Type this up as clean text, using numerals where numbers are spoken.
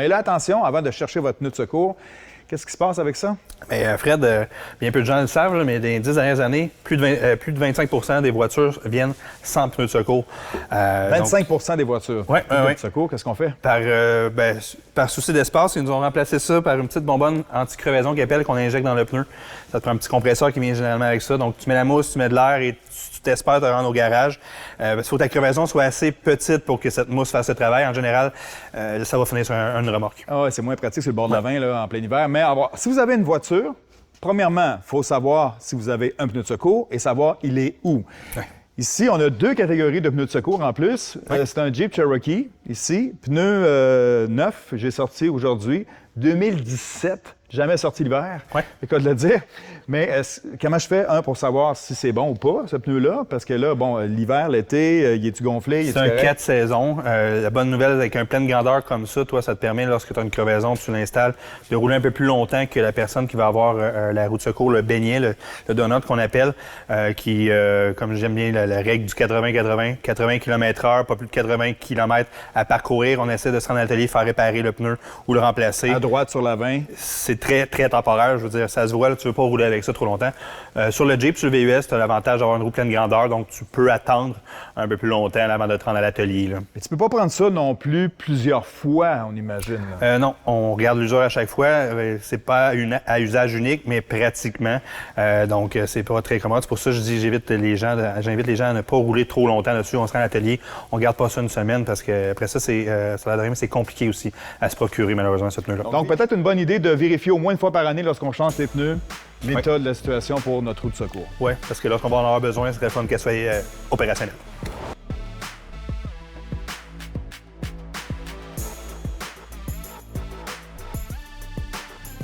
Et là, attention, avant de chercher votre pneu de secours, qu'est-ce qui se passe avec ça? Mais Fred, bien peu de gens le savent, là, mais dans les 10 dernières années, plus de 25 des voitures viennent sans pneus de secours. 25 des voitures. Oui, pneus de secours, qu'est-ce qu'on fait? Par souci d'espace, ils nous ont remplacé ça par une petite bonbonne anti-crevaison qui appelle qu'on injecte dans le pneu. Ça te prend un petit compresseur qui vient généralement avec ça. Donc, tu mets la mousse, tu mets de l'air et tu t'espères te rendre au garage. Il faut que ta crevaison soit assez petite pour que cette mousse fasse le travail. En général, ça va finir sur une remorque. Ah ouais, c'est moins pratique sur le bord de la 20 là, en plein hiver. Mais si vous avez une voiture, premièrement, il faut savoir si vous avez un pneu de secours et savoir il est où. Ouais. Ici, on a 2 catégories de pneus de secours en plus. C'est un Jeep Cherokee, ici. Pneu neuf, j'ai sorti aujourd'hui. 2017, jamais sorti l'hiver. Ouais. C'est quoi de le dire. Mais comment je fais, pour savoir si c'est bon ou pas, ce pneu-là? Parce que là, bon, l'hiver, l'été, il est-tu gonflé? C'est un 4 saisons. La bonne nouvelle, avec un plein de grandeur comme ça, toi, ça te permet, lorsque tu as une crevaison, tu l'installes, de rouler un peu plus longtemps que la personne qui va avoir la roue de secours, le beignet, le donut qu'on appelle, comme j'aime bien la règle du 80 km/h, pas plus de 80 km à parcourir. On essaie de se rendre à l'atelier, faire réparer le pneu ou le remplacer. À droite sur la 20. C'est très, très temporaire. Je veux dire, ça se voit, là, tu ne veux pas rouler avec ça trop longtemps. Sur le Jeep, sur le VUS, tu as l'avantage d'avoir une roue pleine grandeur, donc tu peux attendre un peu plus longtemps avant de te rendre à l'atelier. Mais tu peux pas prendre ça non plus plusieurs fois, on imagine. Non, on regarde l'usure à chaque fois. C'est pas à usage unique, mais pratiquement. Donc, c'est pas très commode. C'est pour ça que je dis, j'invite les gens à ne pas rouler trop longtemps dessus. On se rend à l'atelier, on garde pas ça une semaine parce que après ça, c'est compliqué aussi à se procurer, malheureusement, ce pneu-là. Donc, peut-être une bonne idée de vérifier au moins une fois par année lorsqu'on change les pneus, l'état de la situation pour notre roue de secours. Oui, parce que lorsqu'on va en avoir besoin, ce serait fun qu'elle soit opérationnelle.